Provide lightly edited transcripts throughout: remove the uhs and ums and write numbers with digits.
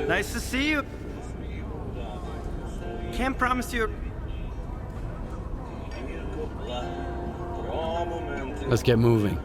Nice to see you. Can't promise you. Let's get moving.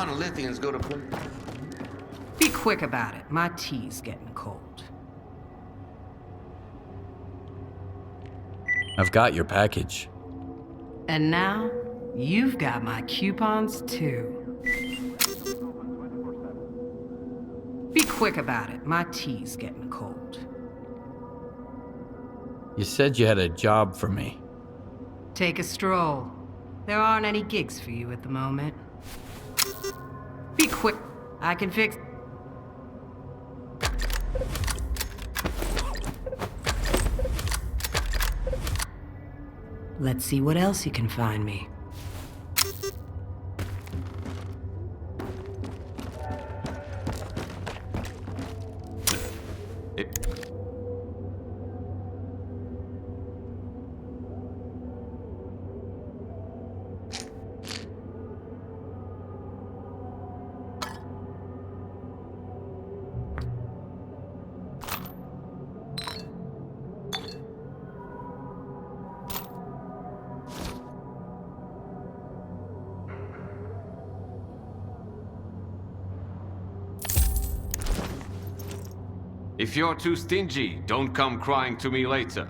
monolithians go to... Be quick about it. My tea's getting cold. I've got your package. And now, you've got my coupons too. Be quick about it. My tea's getting cold. You said you had a job for me. Take a stroll. There aren't any gigs for you at the moment. Be quick. I can fix... Let's see what else you can find me. If you're too stingy, don't come crying to me later.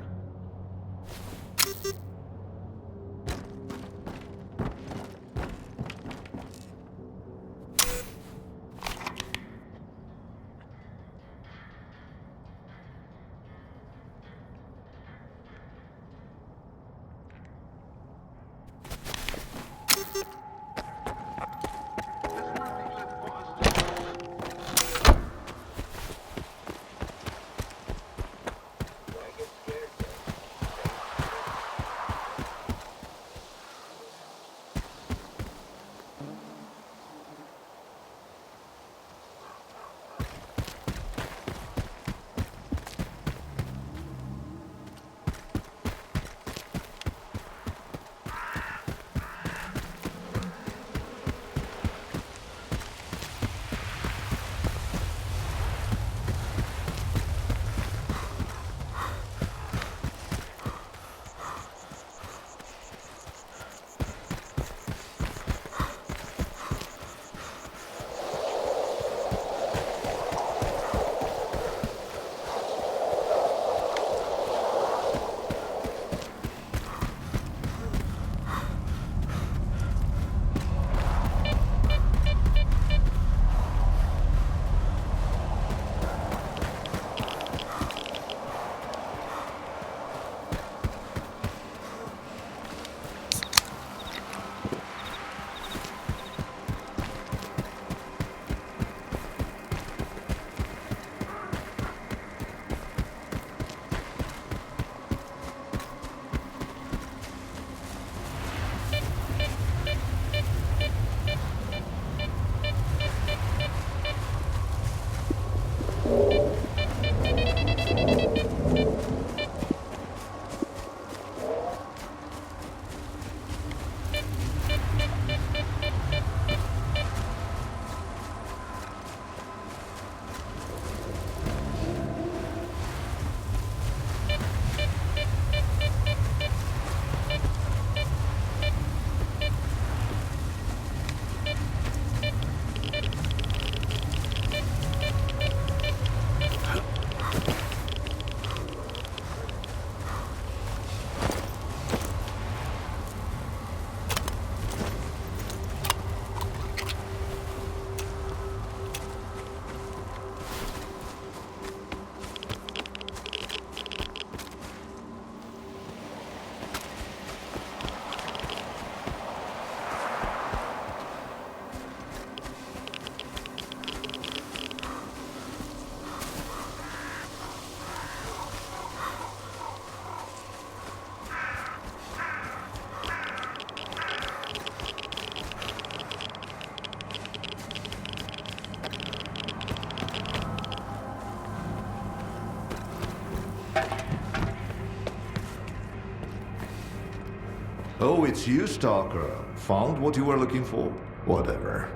Oh, it's you, Stalker. Found what you were looking for? Whatever.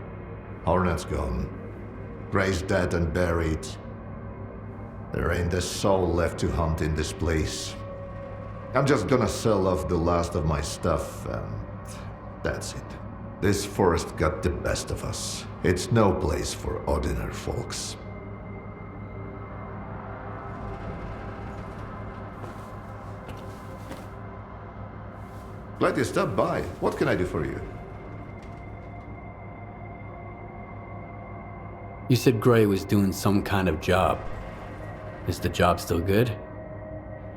Hornet's gone. Gray's dead and buried. There ain't a soul left to hunt in this place. I'm just gonna sell off the last of my stuff, and that's it. This forest got the best of us. It's no place for ordinary folks. Glad you stopped by. What can I do for you? You said Gray was doing some kind of job. Is the job still good?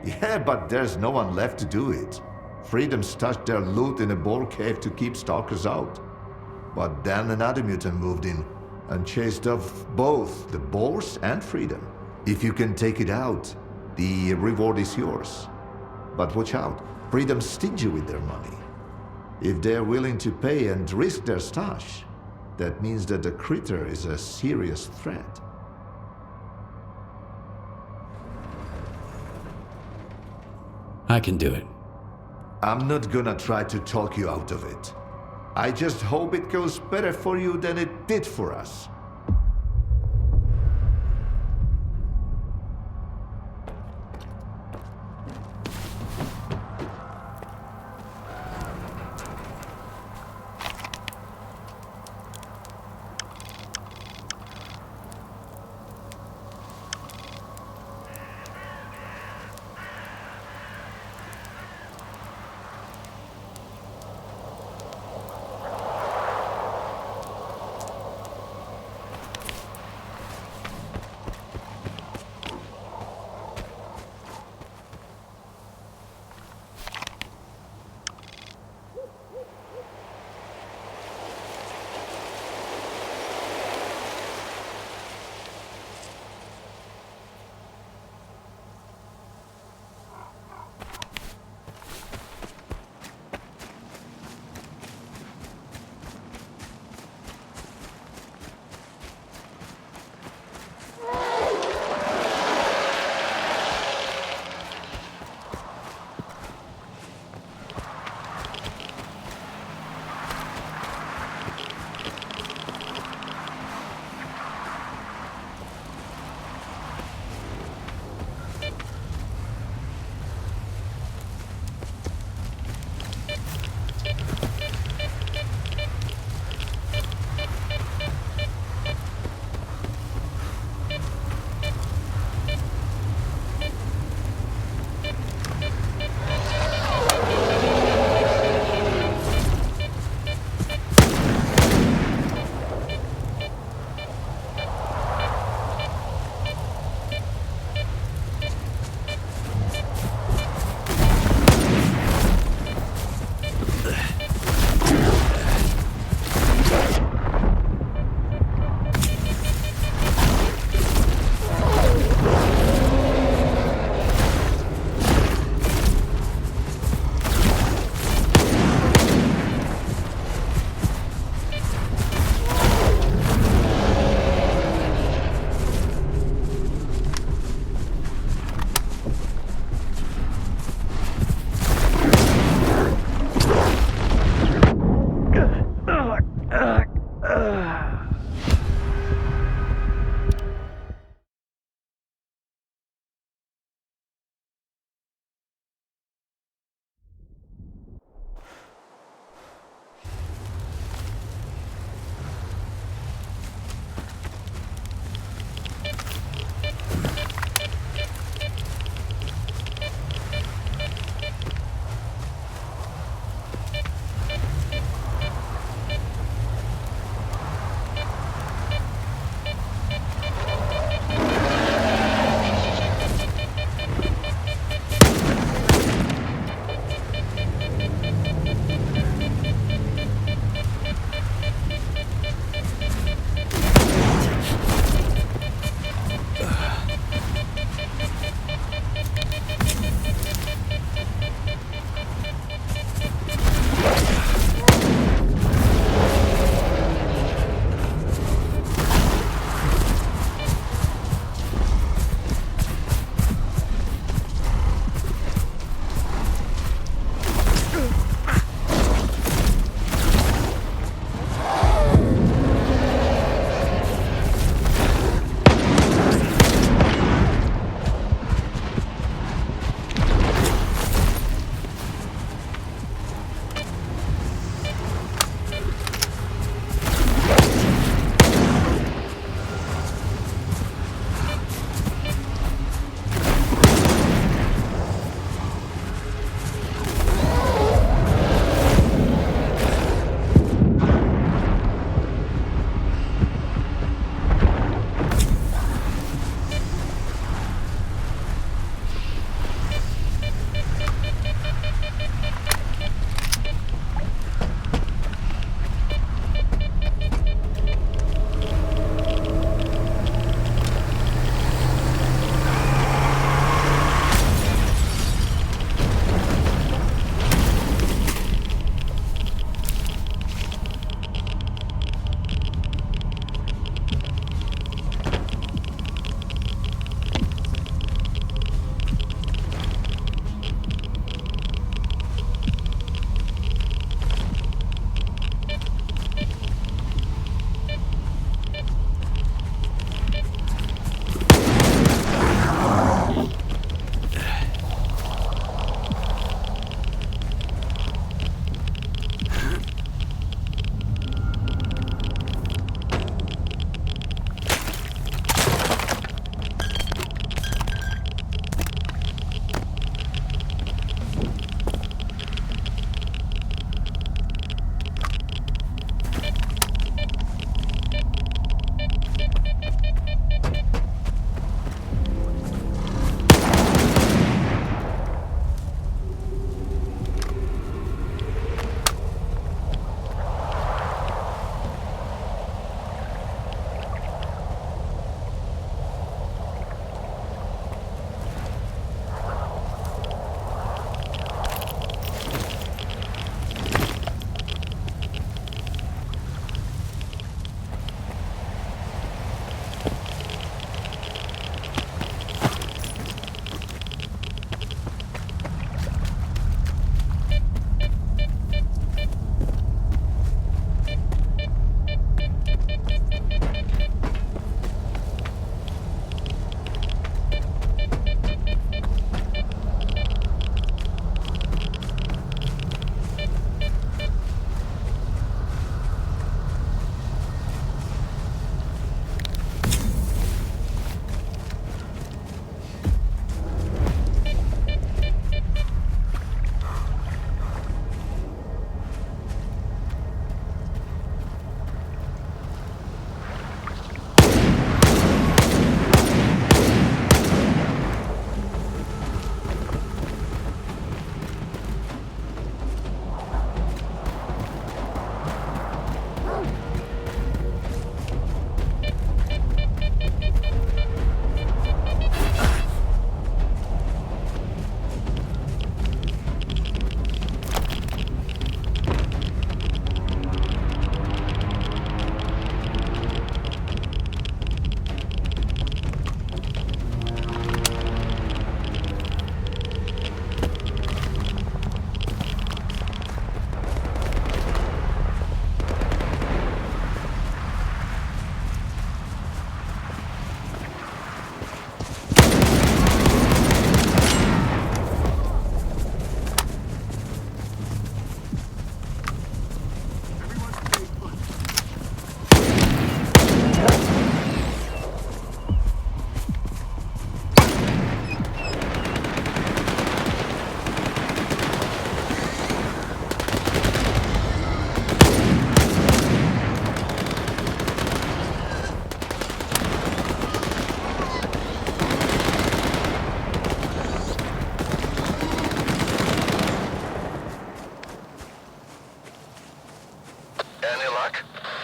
Yeah, but there's no one left to do it. Freedom stashed their loot in a boar cave to keep stalkers out. But then another mutant moved in and chased off both the boars and Freedom. If you can take it out, the reward is yours. But watch out, Freedom's stingy with their money. If they're willing to pay and risk their stash, that means that the critter is a serious threat. I can do it. I'm not gonna try to talk you out of it. I just hope it goes better for you than it did for us.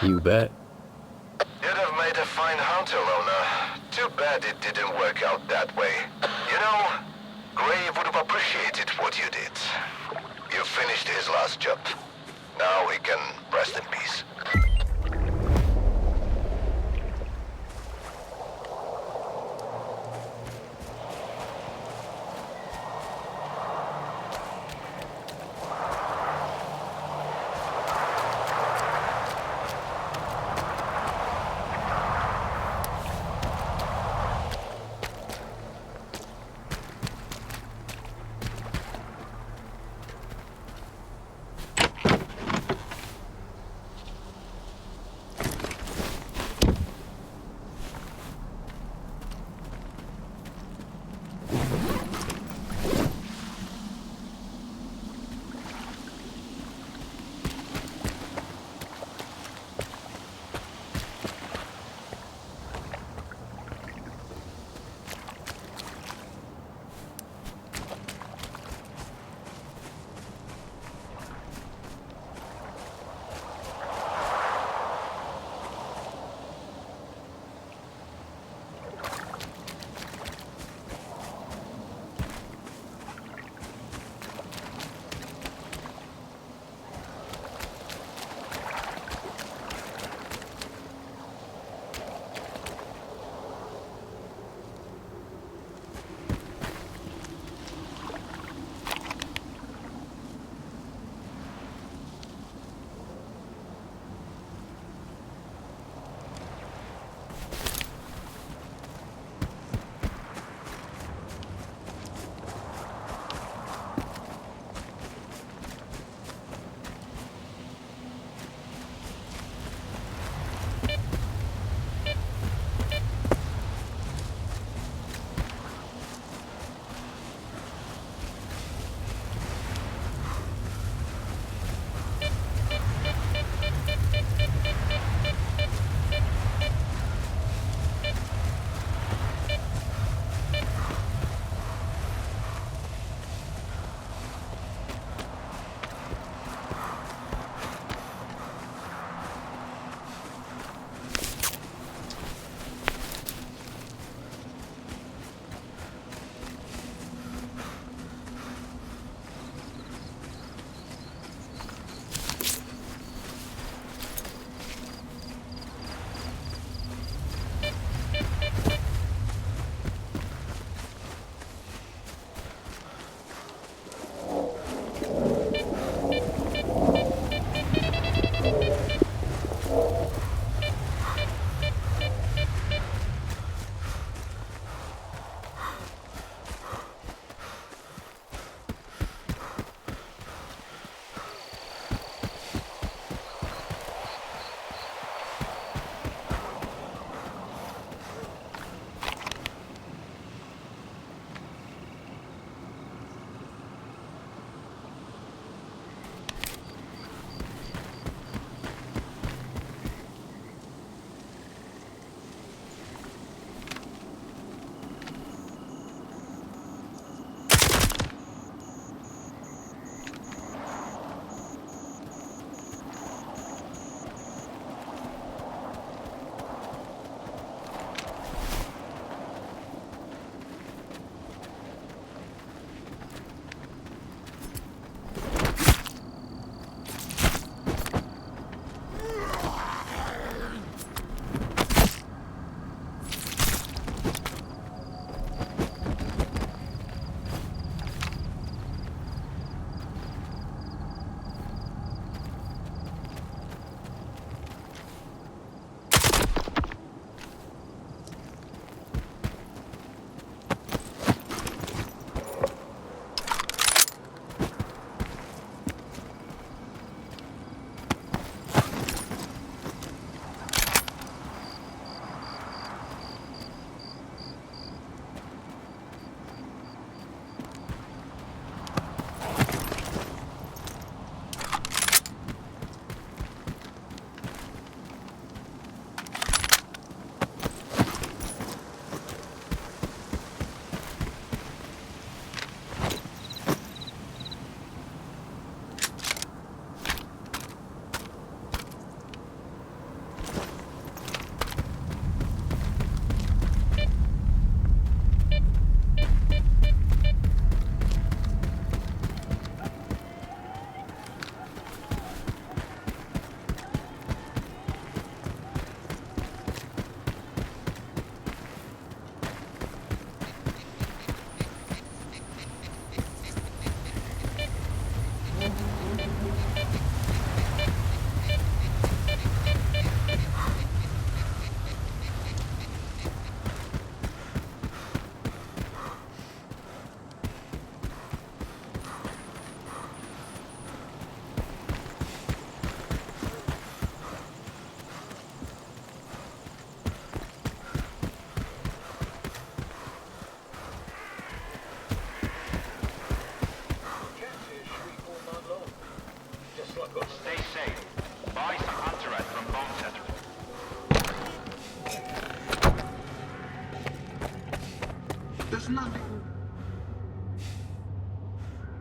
You bet. You'd have made a fine hunter, Lona. Too bad it didn't work out that way. You know, Gray would have appreciated what you did. You finished his last job. Now he can rest in peace.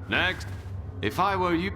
Next. If I were you...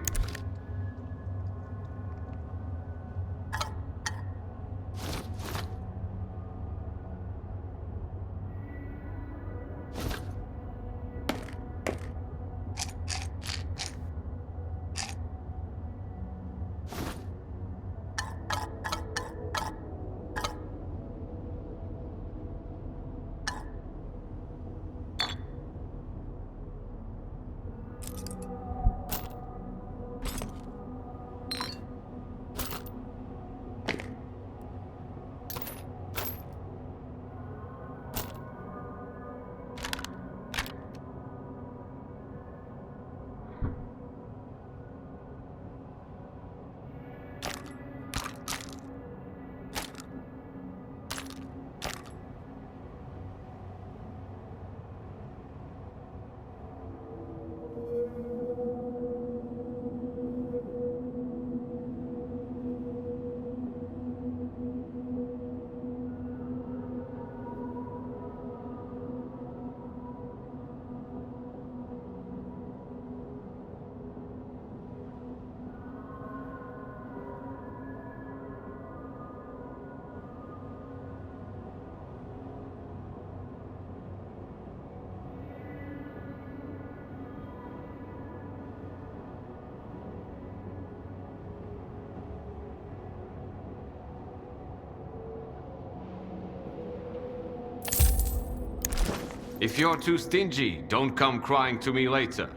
If you're too stingy, don't come crying to me later.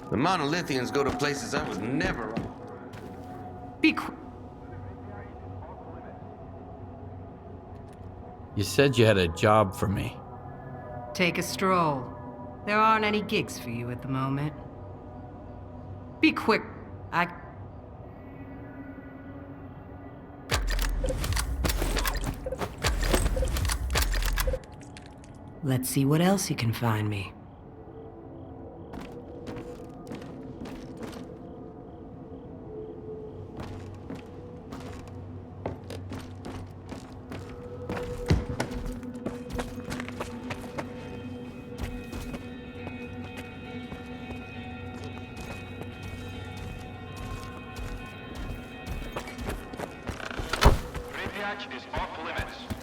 The Monolithians go to places I was never... Be quick. You said you had a job for me. Take a stroll. There aren't any gigs for you at the moment. Be quick. Let's see what else you can find me. Is off limits.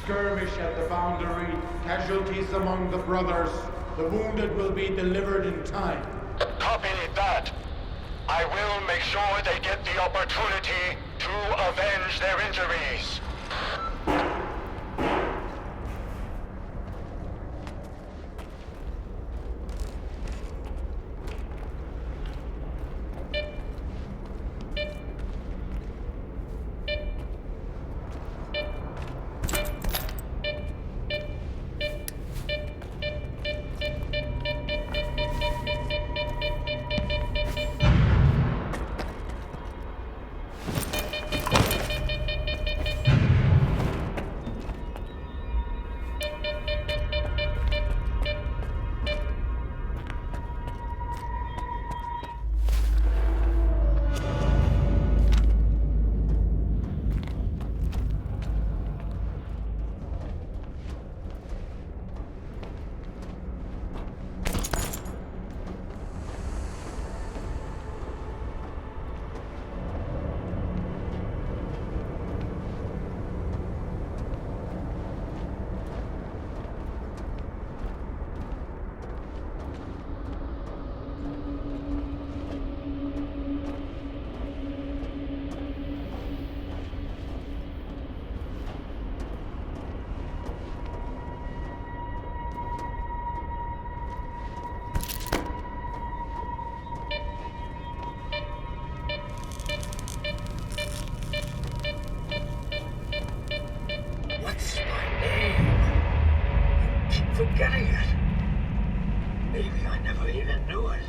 Skirmish at the boundary, casualties among the brothers. The wounded will be delivered in time. Copy that. I will make sure they get the opportunity to avenge their injuries. Forgetting it. Maybe I never even knew it.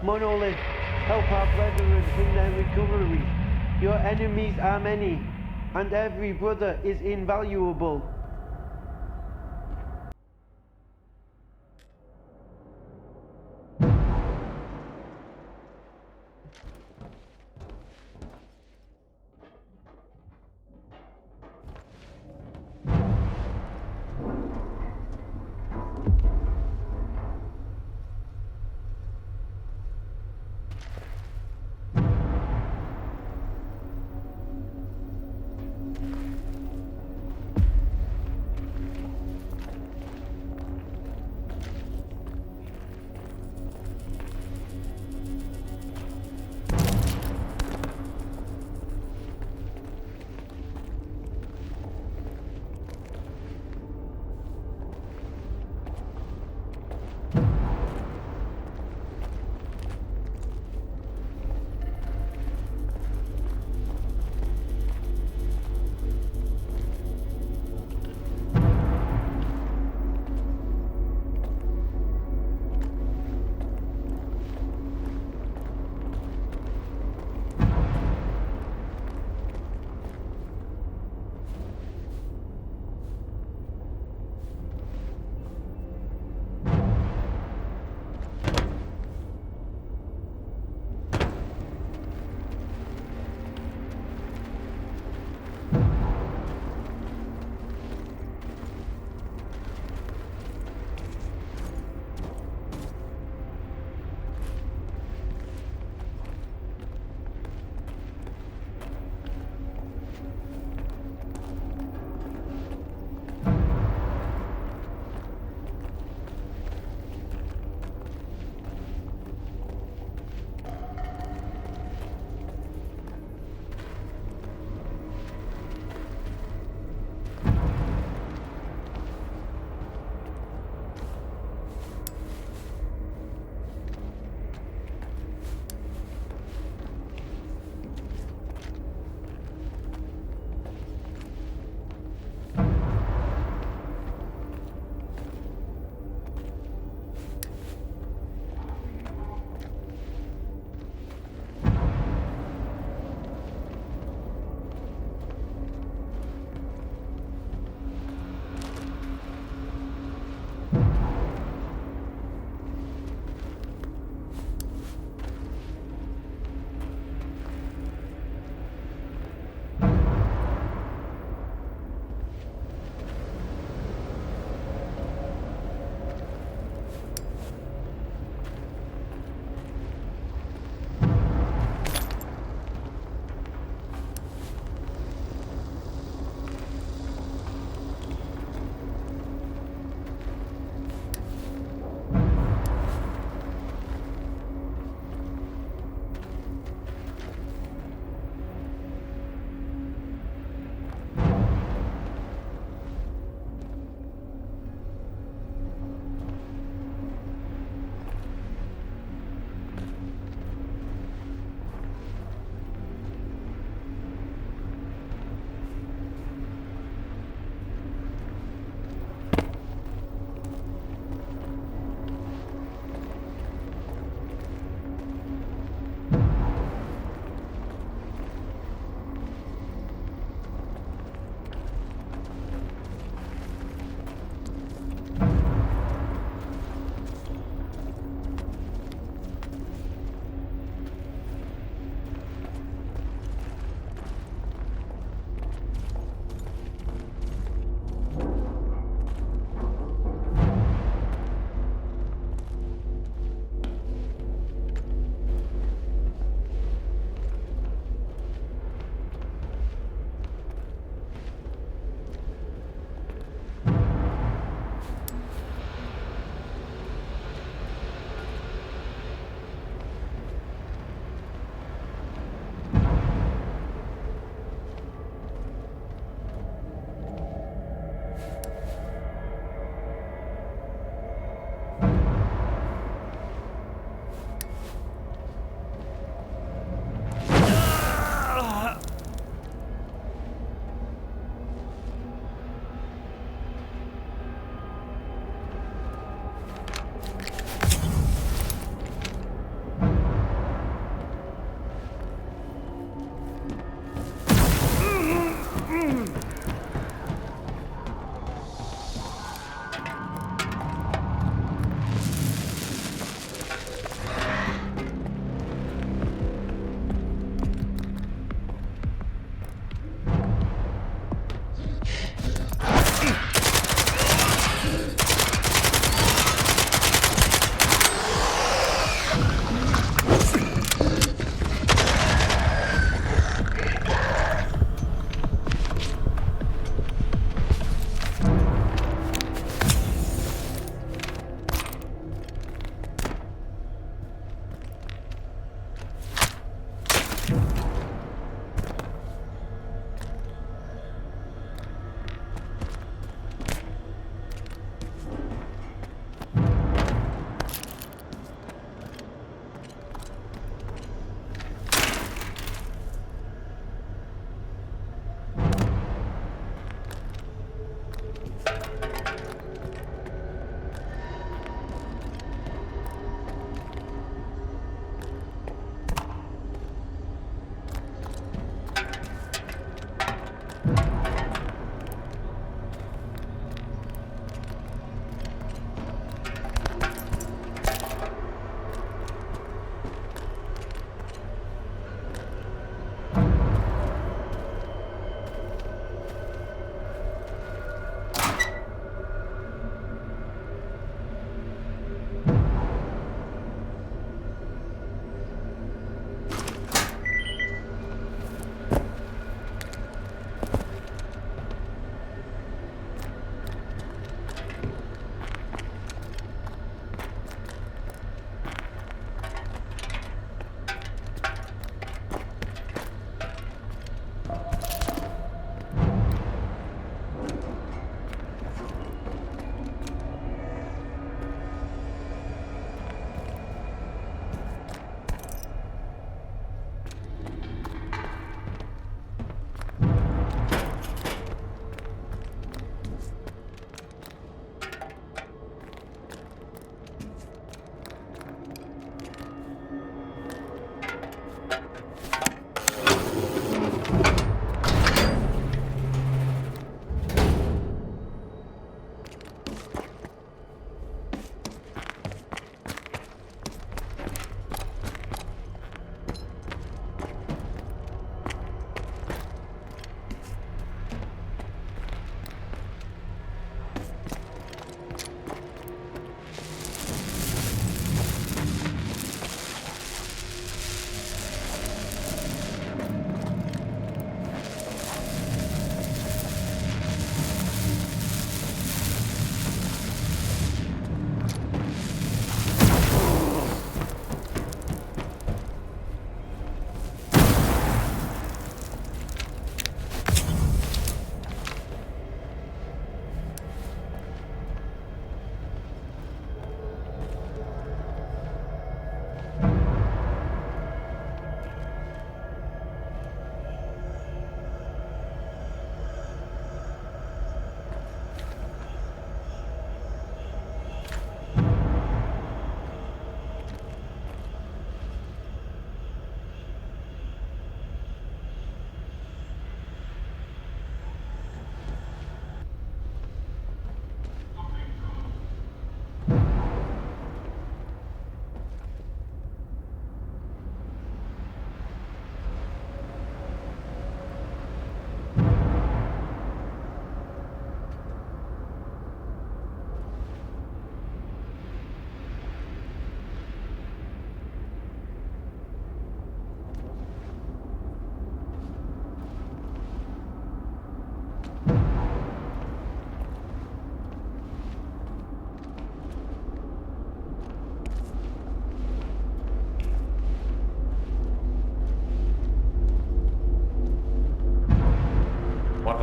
Monolith, help our brethren in their recovery. Your enemies are many, and every brother is invaluable.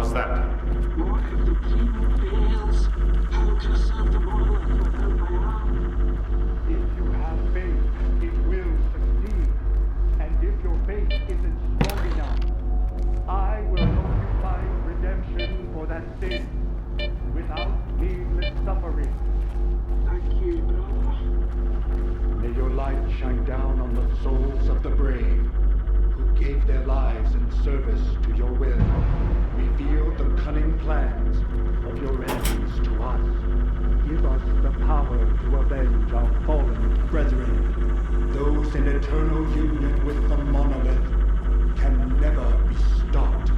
was that? What if the team fails? How can I serve the monolith without my arm? If you have faith, it will succeed. And if your faith isn't strong enough, I will help you find redemption for that sin without needless suffering. Thank you, brother. May your light shine down on the souls of the brave who gave their lives in service to your will. Reveal the cunning plans of your enemies to us. Give us the power to avenge our fallen brethren. Those in eternal union with the monolith can never be stopped.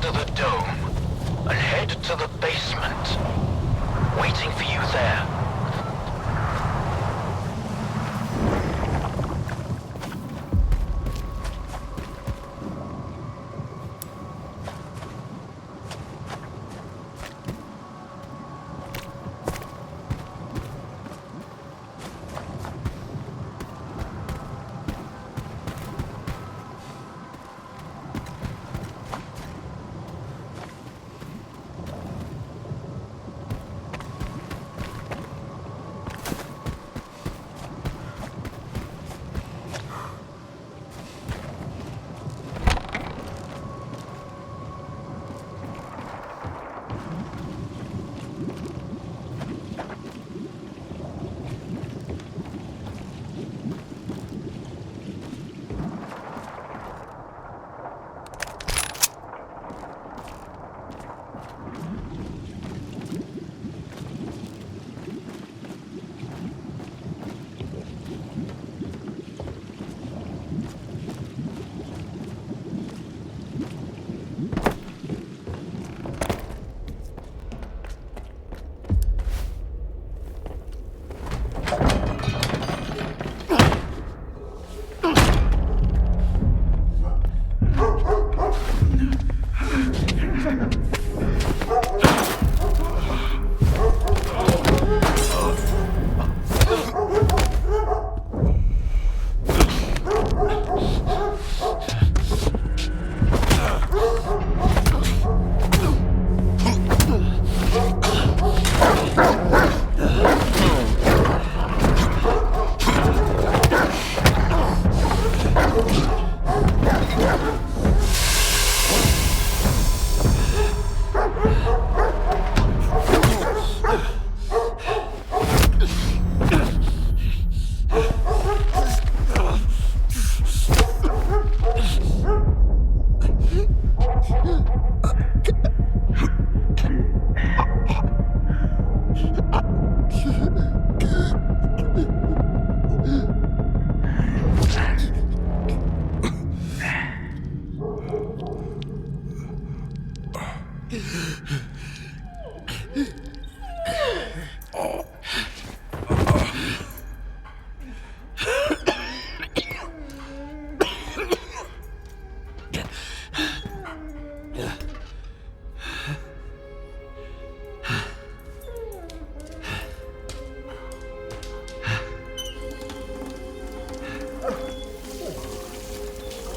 under the dome and head to the basement. Waiting for you there.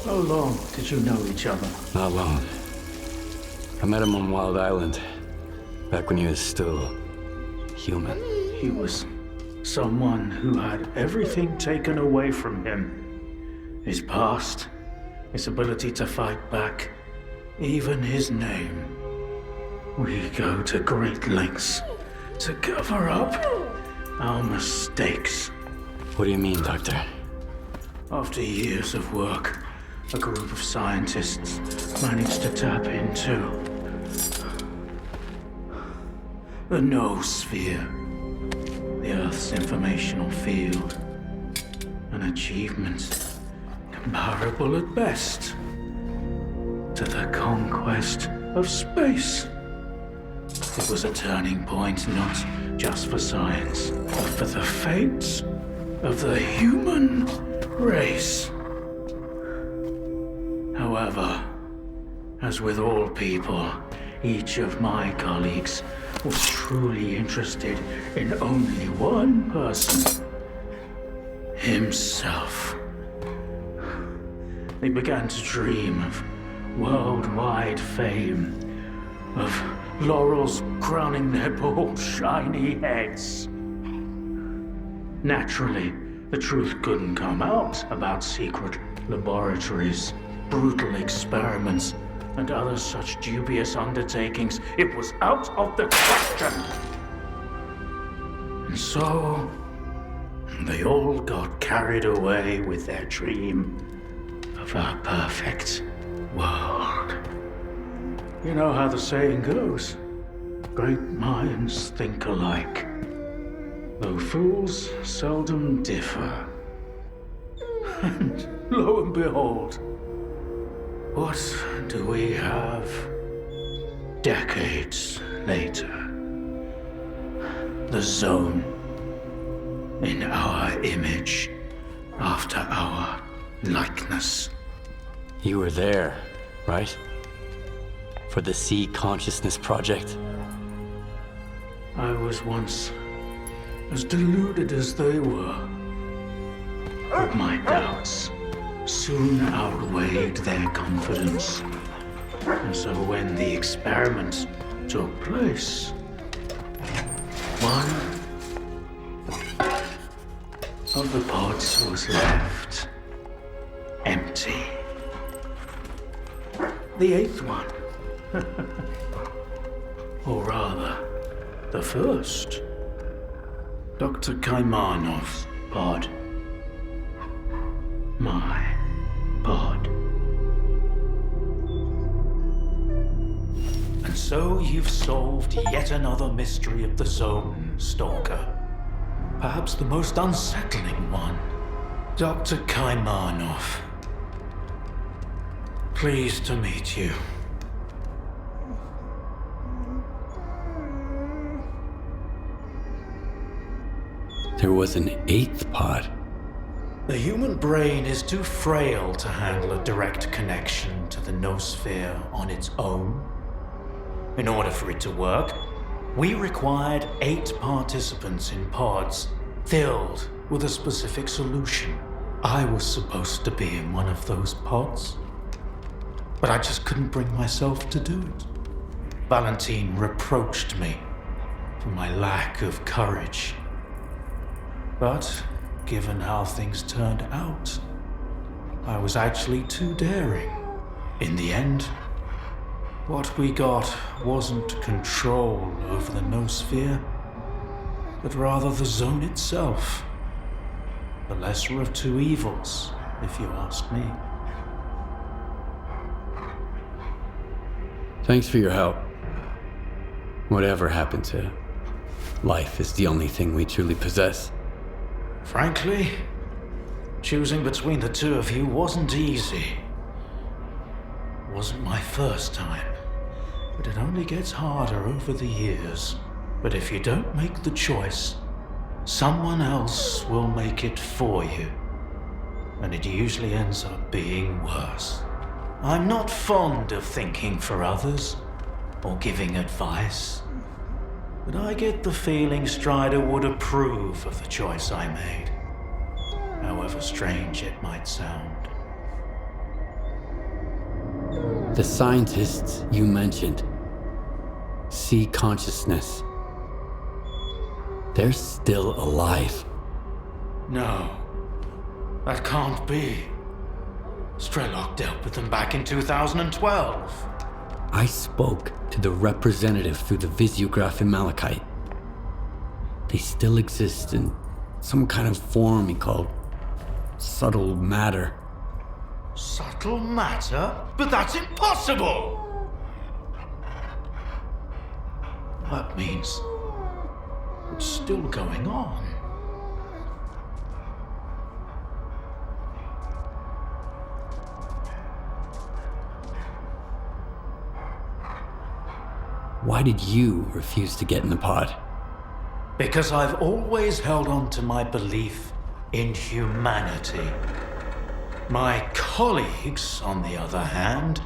How long did you know each other? Not long. I met him on Wild Island, back when he was still human. He was someone who had everything taken away from him. His past, his ability to fight back, even his name. We go to great lengths to cover up our mistakes. What do you mean, Doctor? After years of work, a group of scientists managed to tap into the noosphere, the Earth's informational field, an achievement comparable at best to the conquest of space. It was a turning point not just for science, but for the fates of the human race. However, as with all people, each of my colleagues was truly interested in only one person: himself. They began to dream of worldwide fame, of laurels crowning their bald, shiny heads. Naturally, the truth couldn't come out about secret laboratories, brutal experiments, and other such dubious undertakings. It was out of the question. And so, they all got carried away with their dream of a perfect world. You know how the saying goes, great minds think alike, though fools seldom differ. And lo and behold, what do we have Decades later, the zone, in our image, after our likeness. You were there, right? For the Sea Consciousness Project? I was once as deluded as they were. But my doubts soon outweighed their confidence. And so when the experiment took place, one of the pods was left empty. The eighth one. Or rather, the first. Dr. Kaimanov's pod. My pod. And so you've solved yet another mystery of the zone, Stalker. Perhaps the most unsettling one. Dr. Kaimanov. Pleased to meet you. There was an eighth pod. The human brain is too frail to handle a direct connection to the noosphere on its own. In order for it to work, we required 8 participants in pods filled with a specific solution. I was supposed to be in one of those pods, but I just couldn't bring myself to do it. Valentine reproached me for my lack of courage. But given how things turned out, I was actually too daring. In the end, what we got wasn't control over the noosphere, but rather the zone itself. The lesser of two evils, if you ask me. Thanks for your help. Whatever happened to life is the only thing we truly possess. Frankly, choosing between the two of you wasn't easy. It wasn't my first time, but it only gets harder over the years. But if you don't make the choice, someone else will make it for you. And it usually ends up being worse. I'm not fond of thinking for others or giving advice, but I get the feeling Strider would approve of the choice I made, however strange it might sound. The scientists you mentioned, Sea Consciousness, they're still alive. No, that can't be. Strelok dealt with them back in 2012. I spoke to the representative through the visiograph in Malachite. They still exist in some kind of form he called subtle matter. Subtle matter? But that's impossible! That means it's still going on. Why did you refuse to get in the pod? Because I've always held on to my belief in humanity. My colleagues, on the other hand,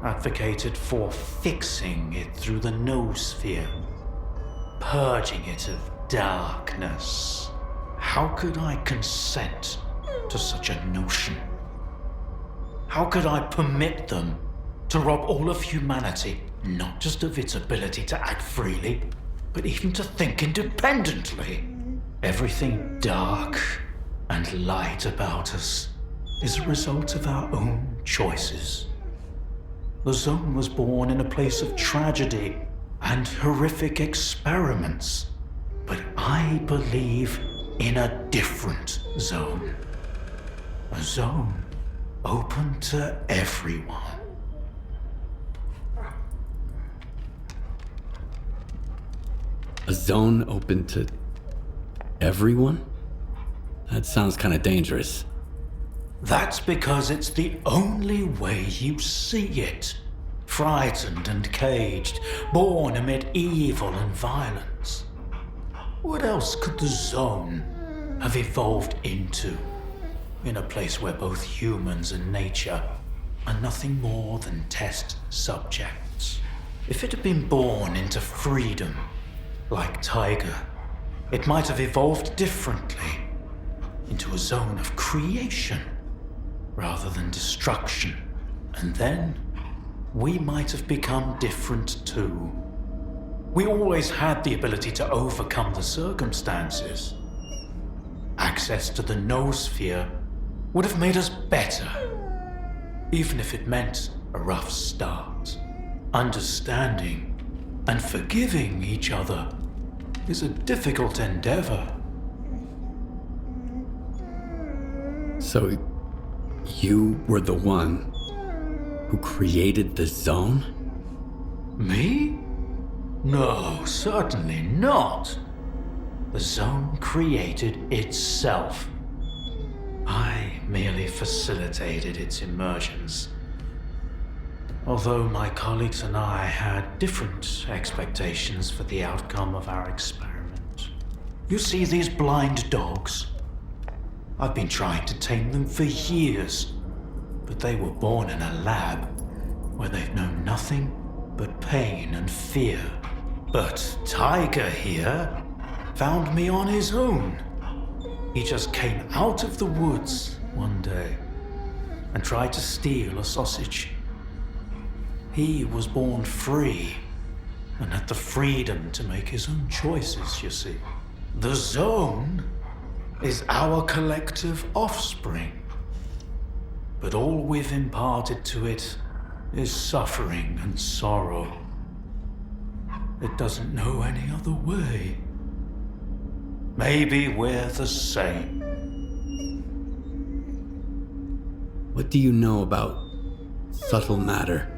advocated for fixing it through the noosphere, purging it of darkness. How could I consent to such a notion? How could I permit them to rob all of humanity, not just of its ability to act freely, but even to think independently? Everything dark and light about us is a result of our own choices. The zone was born in a place of tragedy and horrific experiments, but I believe in a different zone. A zone open to everyone. A zone open to everyone? That sounds kind of dangerous. That's because it's the only way you see it. frightened and caged, born amid evil and violence. What else could the zone have evolved into, in a place where both humans and nature are nothing more than test subjects? If it had been born into freedom, like Tiger, it might have evolved differently, into a zone of creation rather than destruction. And then we might have become different too. We always had the ability to overcome the circumstances. Access to the noosphere would have made us better, even if it meant a rough start. Understanding and forgiving each other is a difficult endeavor. So, you were the one who created the zone? Me? No, certainly not. The zone created itself. I merely facilitated its emergence. Although my colleagues and I had different expectations for the outcome of our experiment. You see these blind dogs? I've been trying to tame them for years, but they were born in a lab where they've known nothing but pain and fear. But Tiger here found me on his own. He just came out of the woods one day and tried to steal a sausage. He was born free and had the freedom to make his own choices, you see. The zone is our collective offspring. But all we've imparted to it is suffering and sorrow. It doesn't know any other way. Maybe we're the same. What do you know about subtle matter?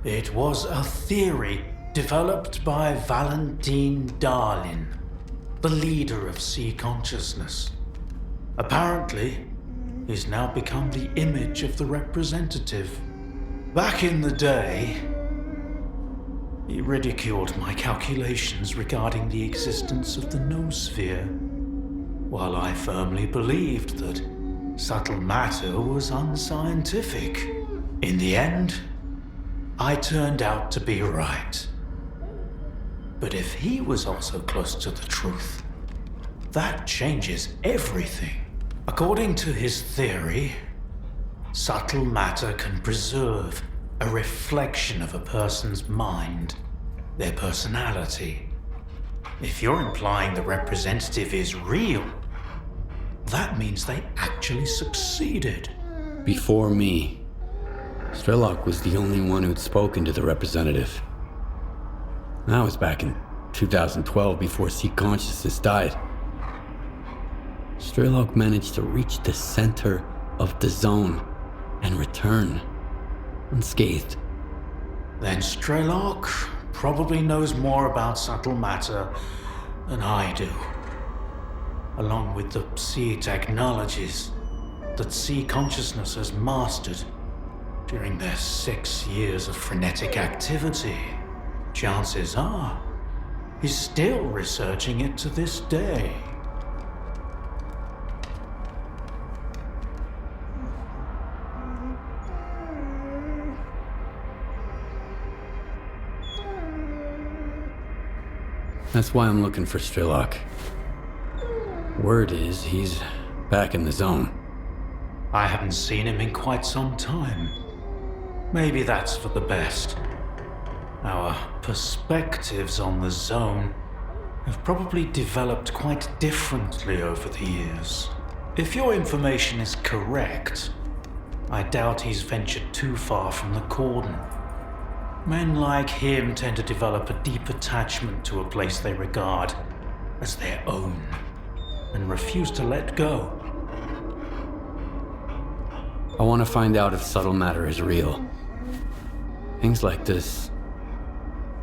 It was a theory developed by Valentine Darlin, the leader of sea consciousness. Apparently, he's now become the image of the representative. Back in the day, he ridiculed my calculations regarding the existence of the noosphere, while I firmly believed that subtle matter was unscientific. In the end, I turned out to be right. But if he was also close to the truth, that changes everything. According to his theory, subtle matter can preserve a reflection of a person's mind, their personality. If you're implying the representative is real, that means they actually succeeded. Before me, Strelok was the only one who'd spoken to the representative. That was back in 2012, before Sea Consciousness died. Strelok managed to reach the center of the zone and return unscathed. Then Strelok probably knows more about subtle matter than I do, along with the sea technologies that Sea Consciousness has mastered during their 6 years of frenetic activity. Chances are, he's still researching it to this day. That's why I'm looking for Strelok. Word is he's back in the zone. I haven't seen him in quite some time. Maybe that's for the best. Our perspectives on the zone have probably developed quite differently over the years. If your information is correct, I doubt he's ventured too far from the cordon. Men like him tend to develop a deep attachment to a place they regard as their own and refuse to let go. I want to find out if subtle matter is real. Things like this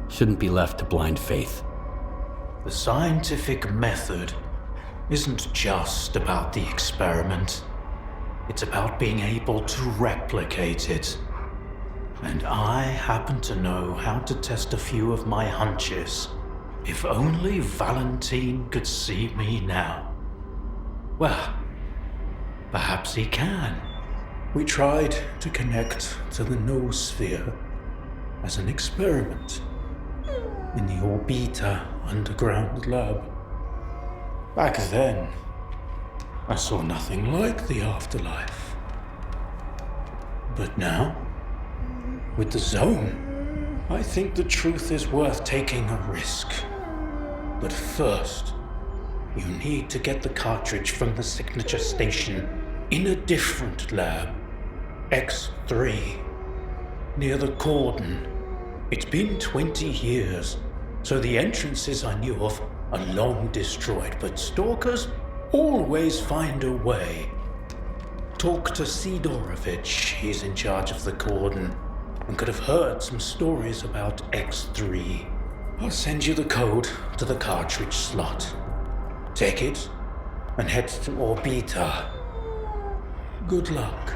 shouldn't be left to blind faith. The scientific method isn't just about the experiment. It's about being able to replicate it. And I happen to know how to test a few of my hunches. If only Valentine could see me now. Well, perhaps he can. We tried to connect to the noosphere as an experiment in the Orbita underground lab. Back then, I saw nothing like the afterlife. But now, with the zone, I think the truth is worth taking a risk. But first, you need to get the cartridge from the signature station in a different lab, X3, near the cordon. It's been 20 years, so the entrances I knew of are long destroyed, but stalkers always find a way. Talk to Sidorovich, he's in charge of the cordon, and could have heard some stories about X3. I'll send you the code to the cartridge slot. Take it and head to Orbita. Good luck.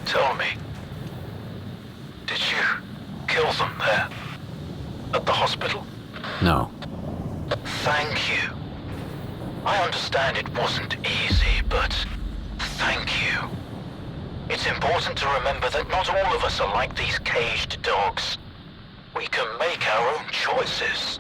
Tell me, did you kill them there? At the hospital? No. Thank you. I understand it wasn't easy, but thank you. It's important to remember that not all of us are like these caged dogs. We can make our own choices.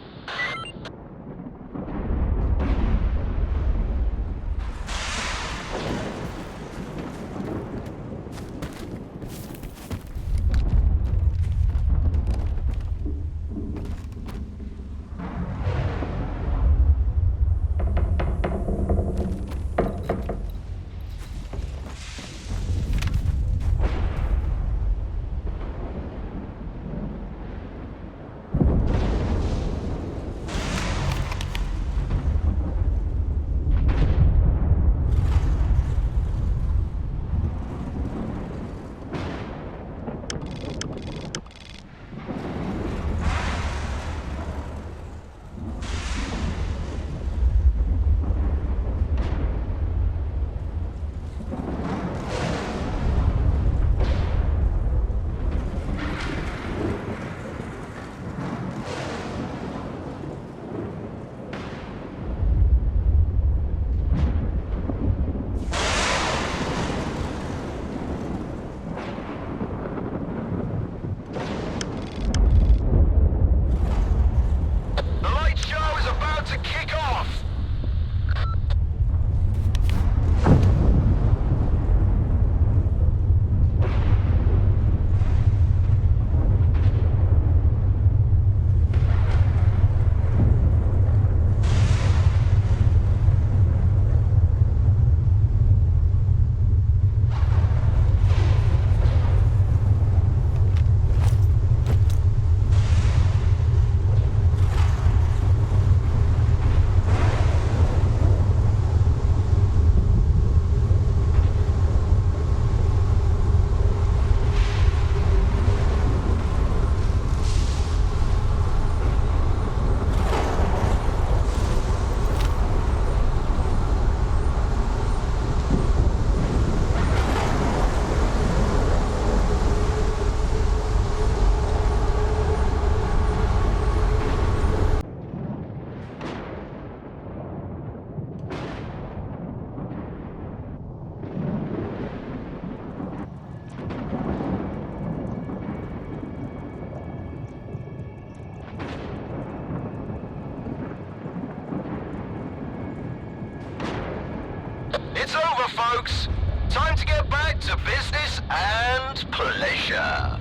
over, folks. Time to get back to business and pleasure.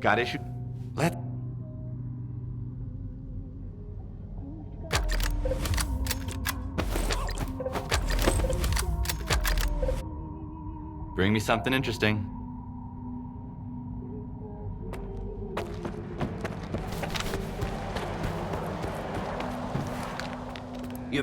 Got issue? Let... Bring me something interesting. You...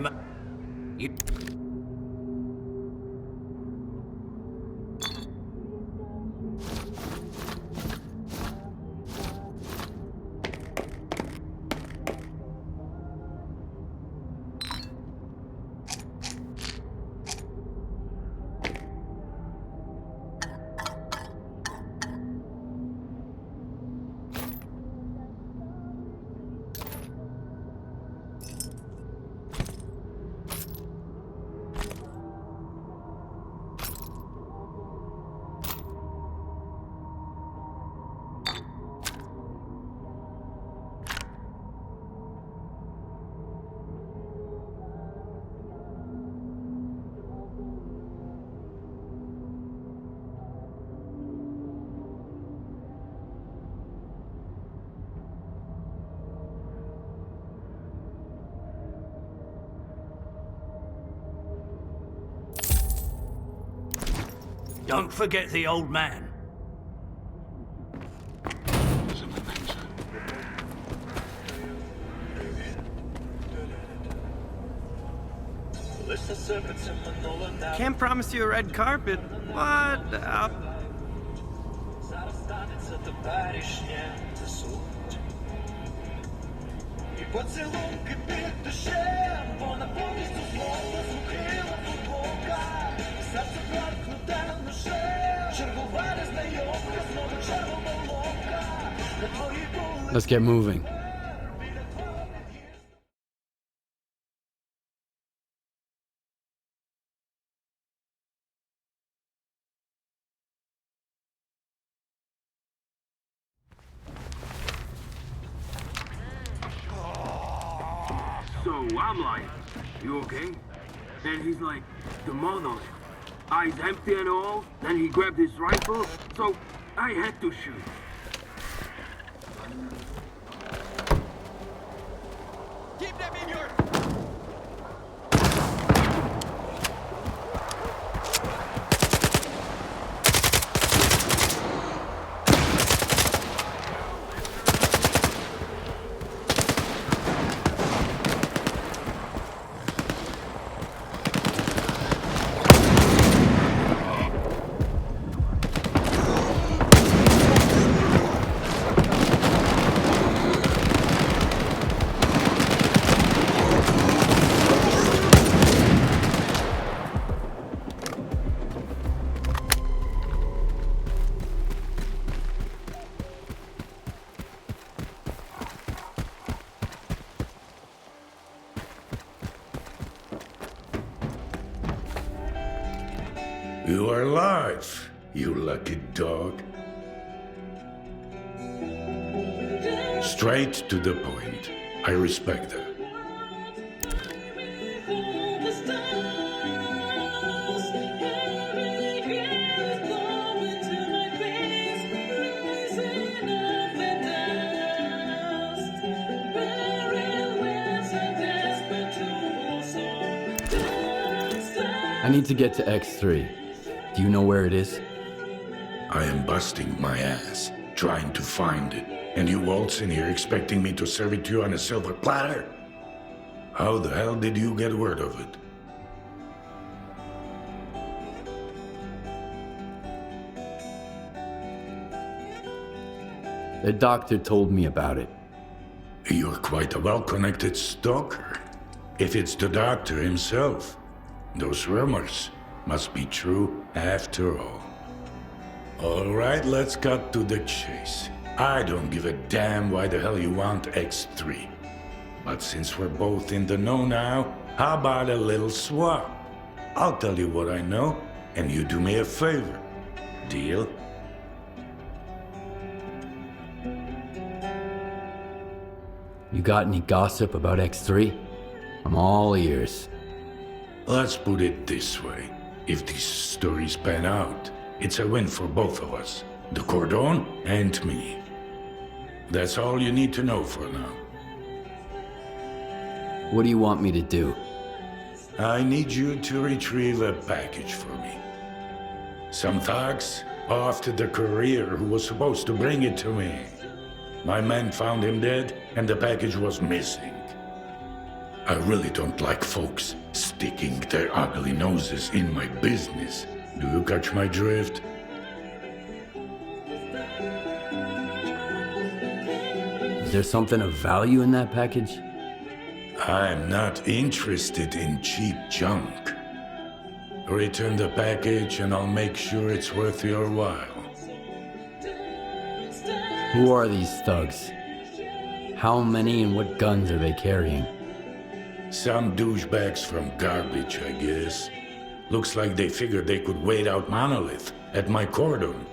Don't forget the old man. Can't promise you a red carpet. What? Let's get moving. So I'm like, you okay? And he's like, the monolith. Eyes empty and all. Then he grabbed his rifle, so I had to shoot. Keep them in your... You are alive, you lucky dog. Straight to the point. I respect that. I need to get to X3. Do you know where it is? I am busting my ass, trying to find it. And you waltz in here expecting me to serve it to you on a silver platter? How the hell did you get word of it? The doctor told me about it. You're quite a well-connected stalker. If it's the doctor himself, those rumors must be true after all. All right, let's cut to the chase. I don't give a damn why the hell you want X3. But since we're both in the know now, how about a little swap? I'll tell you what I know, and you do me a favor. Deal? You got any gossip about X3? I'm all ears. Let's put it this way. If these stories pan out, it's a win for both of us. The Cordon and me. That's all you need to know for now. What do you want me to do? I need you to retrieve a package for me. Some thugs after the courier who was supposed to bring it to me. My men found him dead, and the package was missing. I really don't like folks sticking their ugly noses in my business. Do you catch my drift? Is there something of value in that package? I'm not interested in cheap junk. Return the package and I'll make sure it's worth your while. Who are these thugs? How many and what guns are they carrying? Some douchebags from garbage, I guess. Looks like they figured they could wait out Monolith at my cordon.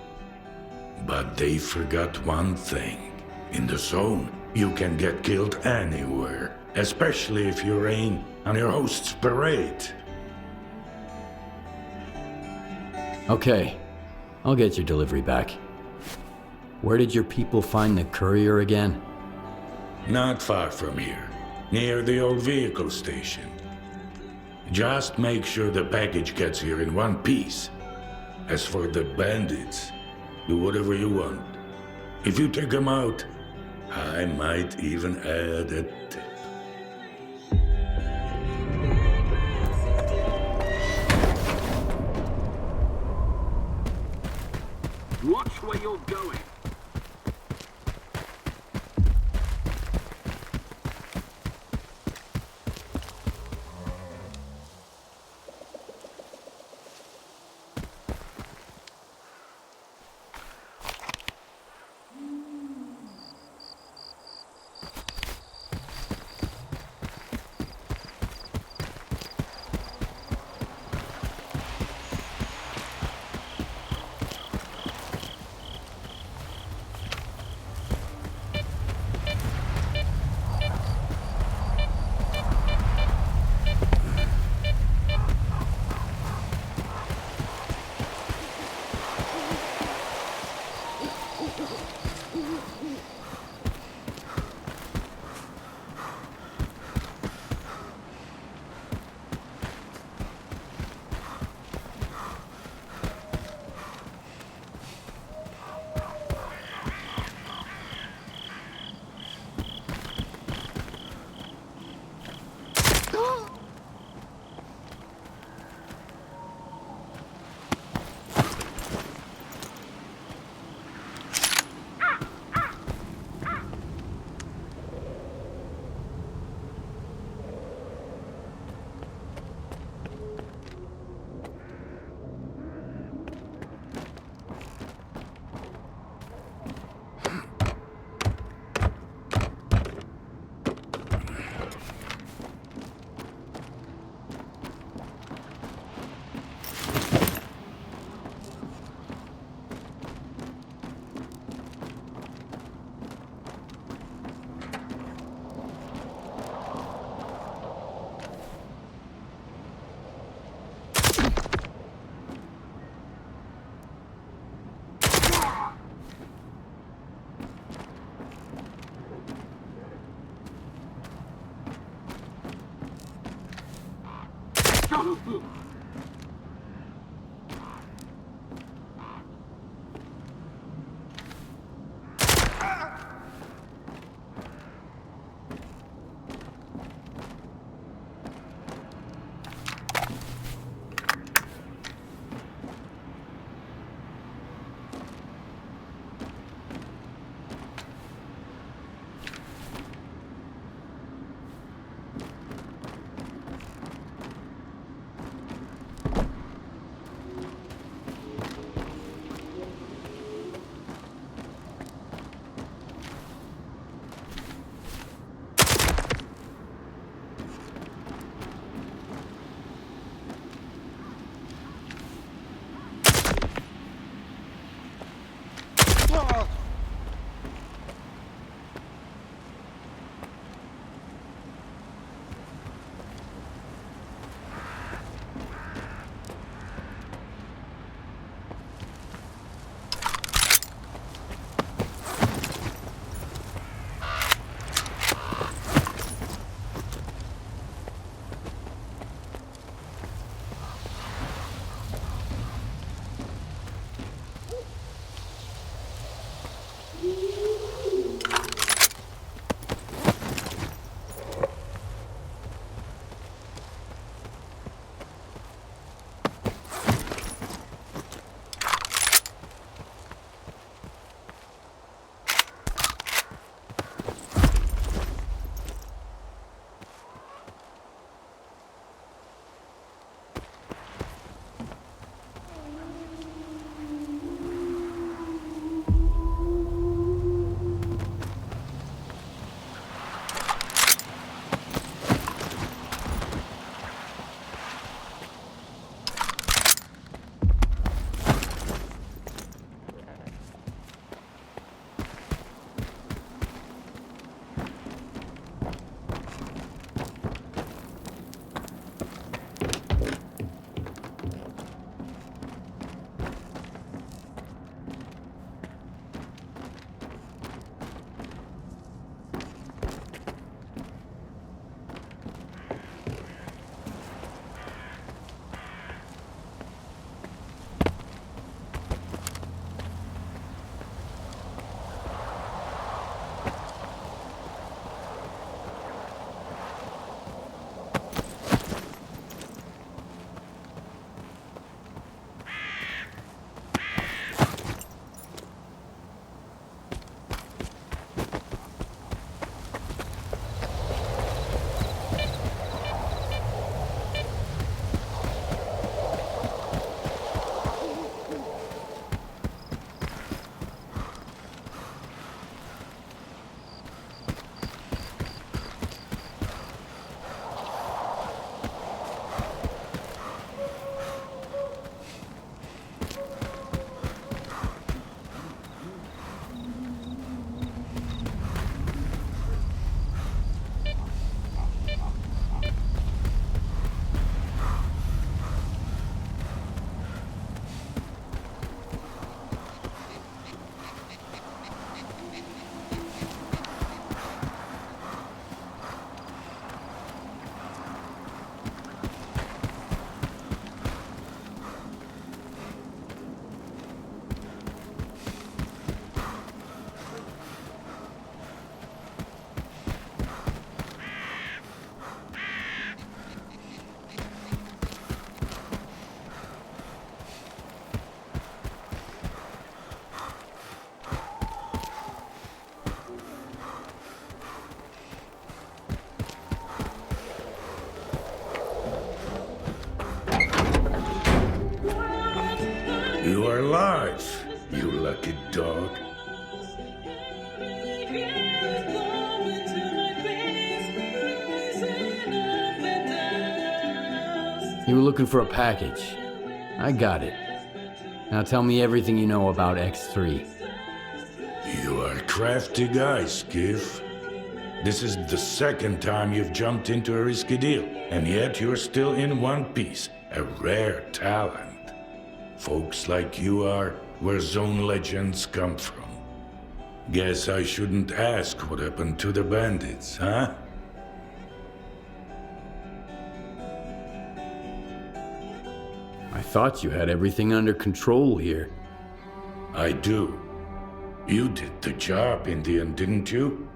But they forgot one thing. In the zone, you can get killed anywhere, especially if you rain on your host's parade. Okay, I'll get your delivery back. Where did your people find the courier again? Not far from here, near the old vehicle station. Just make sure the package gets here in one piece. As for the bandits, do whatever you want. If you take them out, I might even add a tip. Watch where you're going. You are alive, you lucky dog. You were looking for a package. I got it. Now tell me everything you know about X3. You are a crafty guy, Skiff. This is the second time you've jumped into a risky deal, and yet you're still in one piece. A rare talent. Folks like you are where Zone legends come from. Guess I shouldn't ask what happened to the bandits, huh? I thought you had everything under control here. I do. You did the job in the end, didn't you?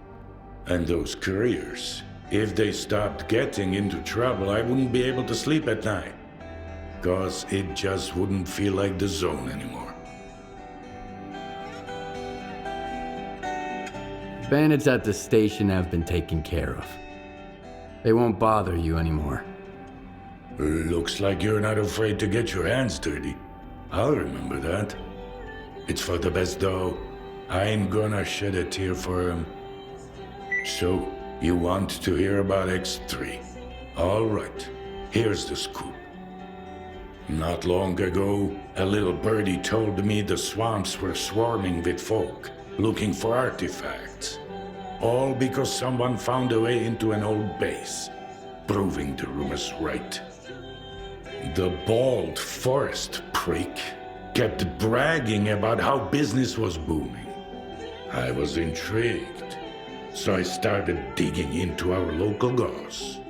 And those couriers, if they stopped getting into trouble, I wouldn't be able to sleep at night. 'Cause it just wouldn't feel like the Zone anymore. Bandits at the station have been taken care of. They won't bother you anymore. Looks like you're not afraid to get your hands dirty. I'll remember that. It's for the best though. I ain't gonna shed a tear for him. So, you want to hear about X3? All right, here's the scoop. Not long ago, a little birdie told me the swamps were swarming with folk, looking for artifacts. All because someone found a way into an old base, proving the rumors right. The bald forest prick kept bragging about how business was booming. I was intrigued, so I started digging into our local goss.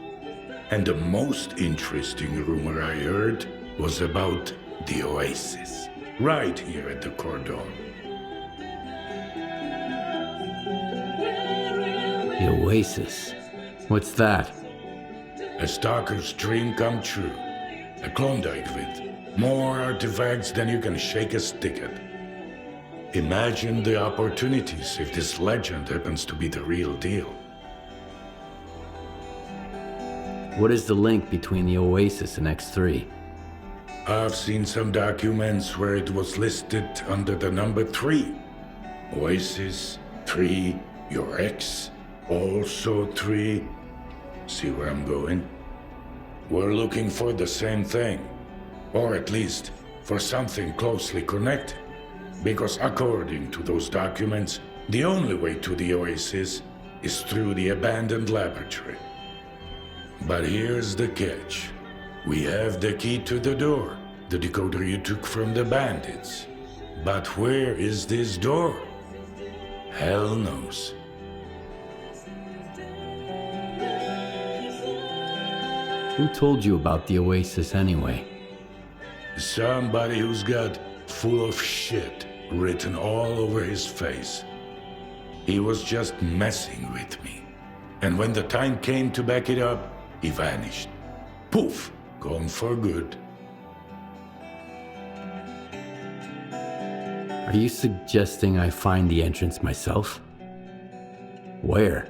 And the most interesting rumor I heard was about the Oasis, right here at the Cordon. The Oasis? What's that? A stalker's dream come true. A Klondike with more artifacts than you can shake a stick at. Imagine the opportunities if this legend happens to be the real deal. What is the link between the Oasis and X3? I've seen some documents where it was listed under the number 3. Oasis, 3, your ex, also 3. See where I'm going? We're looking for the same thing. Or at least, for something closely connected. Because according to those documents, the only way to the Oasis is through the abandoned laboratory. But here's the catch. We have the key to the door, the decoder you took from the bandits. But where is this door? Hell knows. Who told you about the Oasis anyway? Somebody who's got full of shit written all over his face. He was just messing with me. And when the time came to back it up, he vanished. Poof, gone for good. Are you suggesting I find the entrance myself? Where?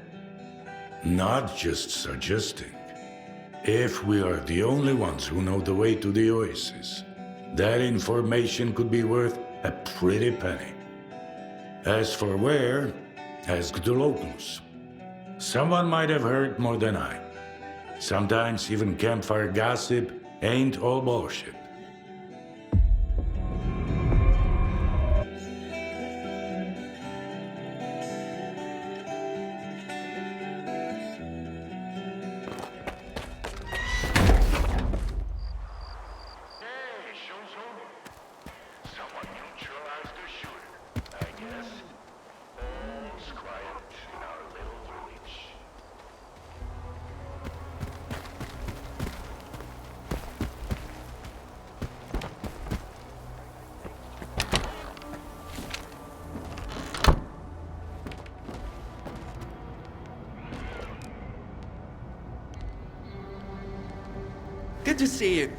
Not just suggesting. If we are the only ones who know the way to the Oasis, that information could be worth a pretty penny. As for where, ask the locals. Someone might have heard more than I. Sometimes even campfire gossip ain't all bullshit. Good to see you.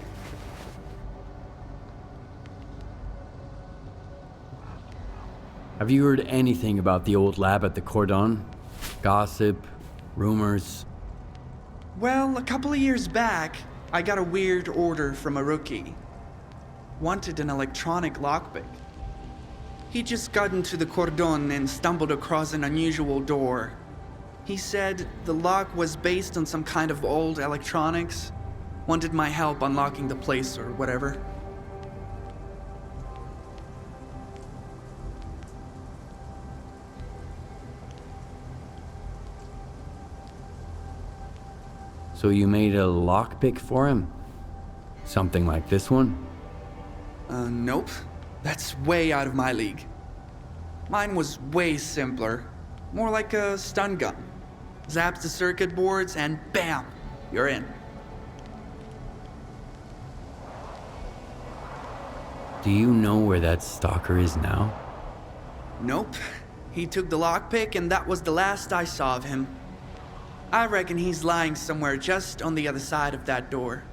Have you heard anything about the old lab at the Cordon? Gossip? Rumors? Well, a couple of years back, I got a weird order from a rookie. wanted an electronic lockpick. He just got into the cordon and stumbled across an unusual door. He said the lock was based on some kind of old electronics. Wanted my help unlocking the place or whatever. So you made a lockpick for him? Something like this one? Nope. That's way out of my league. Mine was way simpler. More like a stun gun. Zaps the circuit boards and bam! You're in. Do you know where that stalker is now? Nope. He took the lockpick and that was the last I saw of him. I reckon he's lying somewhere just on the other side of that door.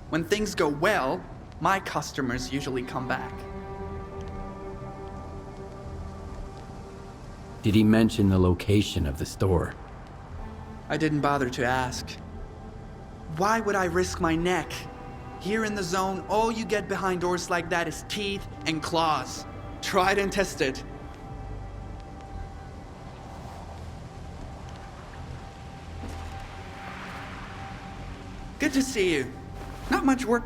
When things go well, my customers usually come back. Did he mention the location of the store? I didn't bother to ask. Why would I risk my neck? Here in the zone, all you get behind doors like that is teeth and claws. Tried and tested. Good to see you. Not much work.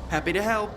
Happy to help.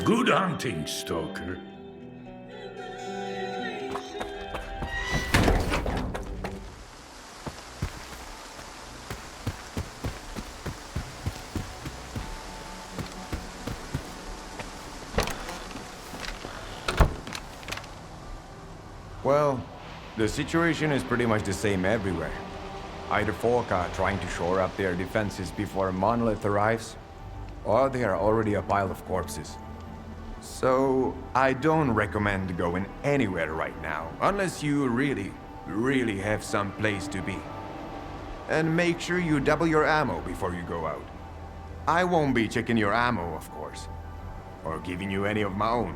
Good hunting, Stalker. Well, the situation is pretty much the same everywhere. Either folk are trying to shore up their defenses before a monolith arrives, or they are already a pile of corpses. So, I don't recommend going anywhere right now, unless you really have some place to be. And make sure you double your ammo before you go out. I won't be checking your ammo, of course, or giving you any of my own.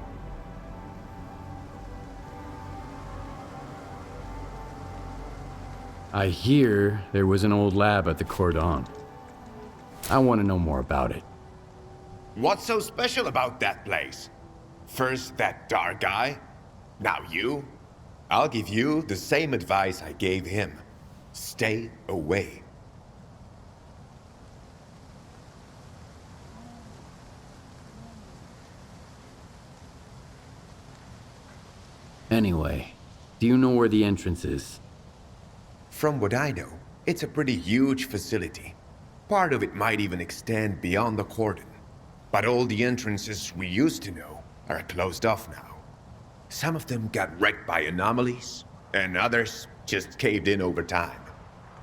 I hear there was an old lab at the Cordon. I want to know more about it. What's so special about that place? First that dark guy, now you. I'll give you the same advice I gave him. Stay away. Anyway, do you know where the entrance is? From what I know, it's a pretty huge facility. Part of it might even extend beyond the cordon. But all the entrances we used to know are closed off now. Some of them got wrecked by anomalies, and others just caved in over time.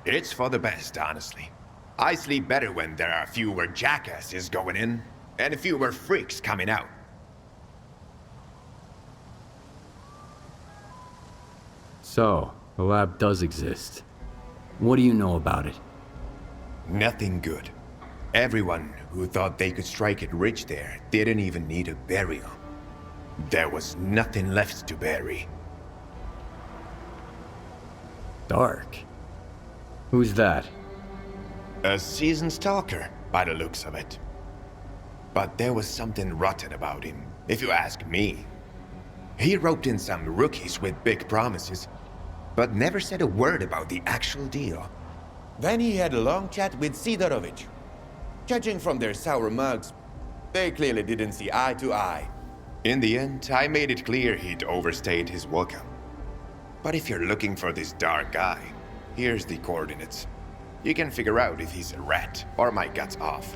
It's for the best, honestly. I sleep better when there are fewer jackasses going in, and fewer freaks coming out. So, the lab does exist. What do you know about it? Nothing good. Everyone who thought they could strike it rich there didn't even need a burial. There was nothing left to bury. Dark? Who's that? A seasoned stalker, by the looks of it. but there was something rotten about him, if you ask me. He roped in some rookies with big promises, but never said a word about the actual deal. Then he had a long chat with Sidorovich. Judging from their sour mugs, they clearly didn't see eye to eye. In the end, I made it clear he'd overstayed his welcome. But if you're looking for this dark guy, here's the coordinates. You can figure out if he's a rat or my guts off.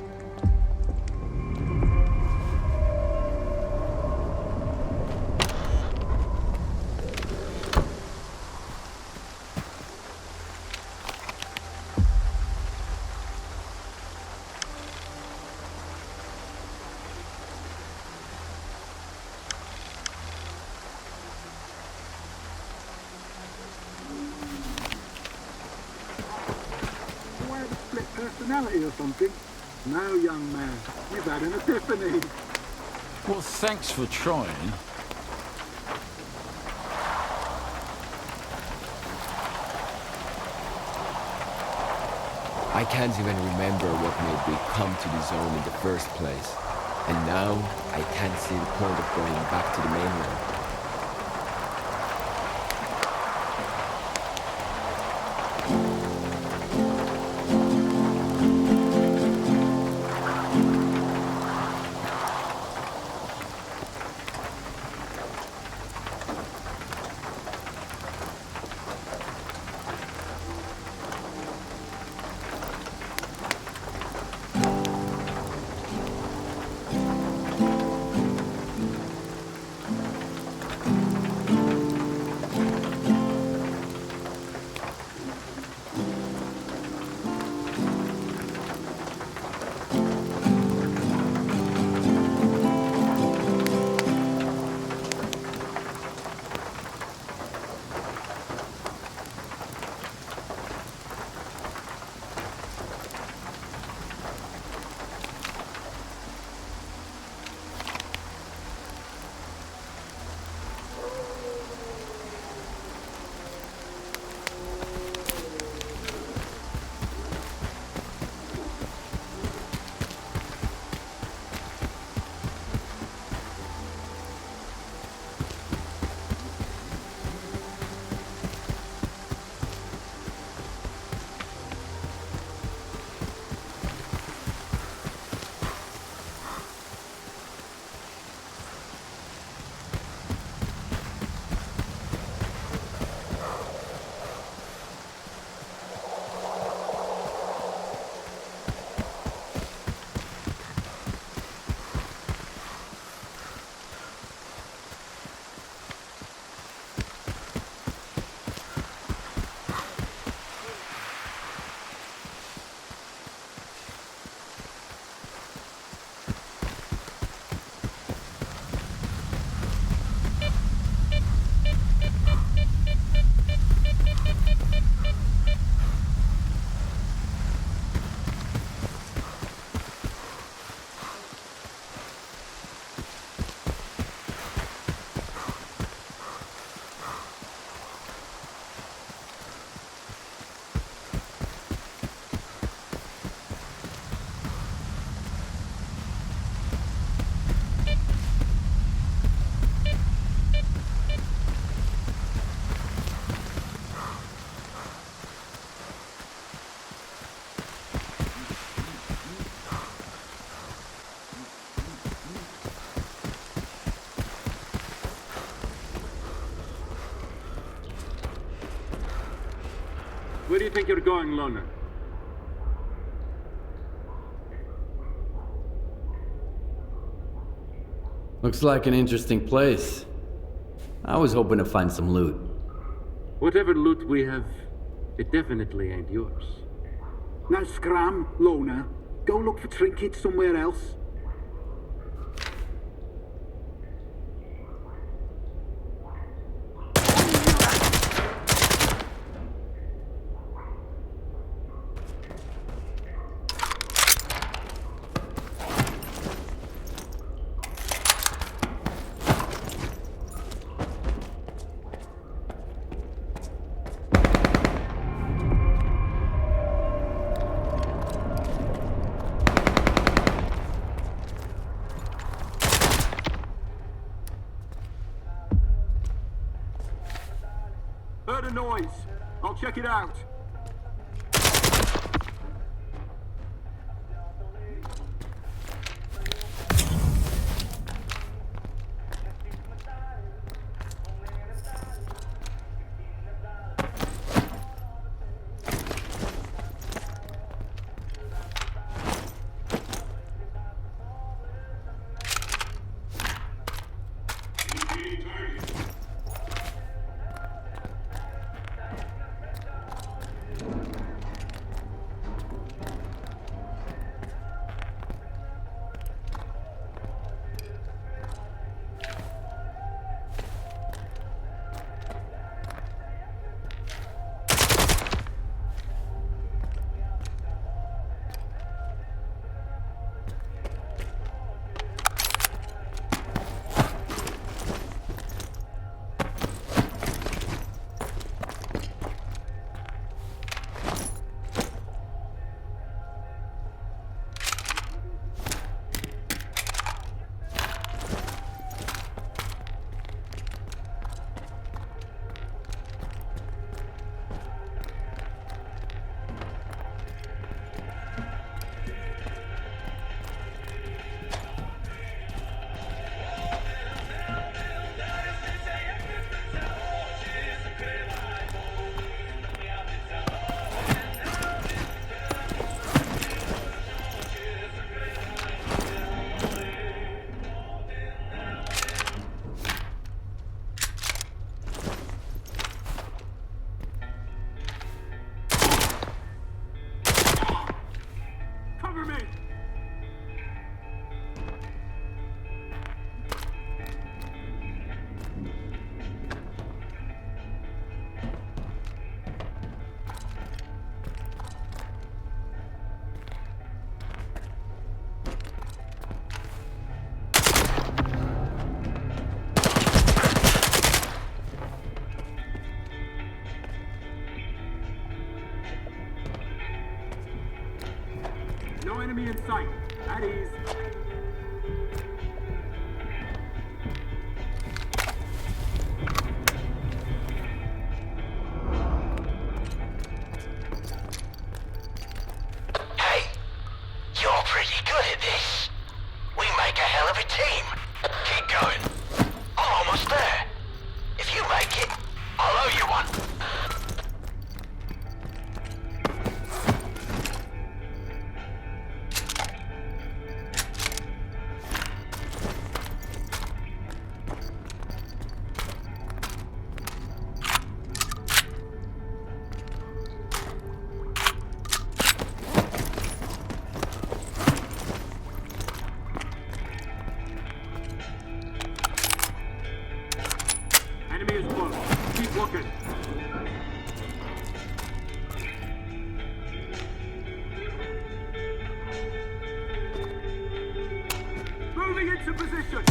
Personality or something? No, young man. You've had an epiphany. Well, thanks for trying. I can't even remember what made me come to the zone in the first place. And now, I can't see the point of going back to the mainland. Where do you think you're going, loner? Looks like an interesting place. I was hoping to find some loot. Whatever loot we have, it definitely ain't yours. Now scram, loner. Go look for trinkets somewhere else. I'll check it out. No enemy in sight. At ease. Hey, you're pretty good at this. We make a hell of a team. Keep going. I'm almost there. If you make it, I'll owe you one. Enemy is close. Keep looking. Moving into position.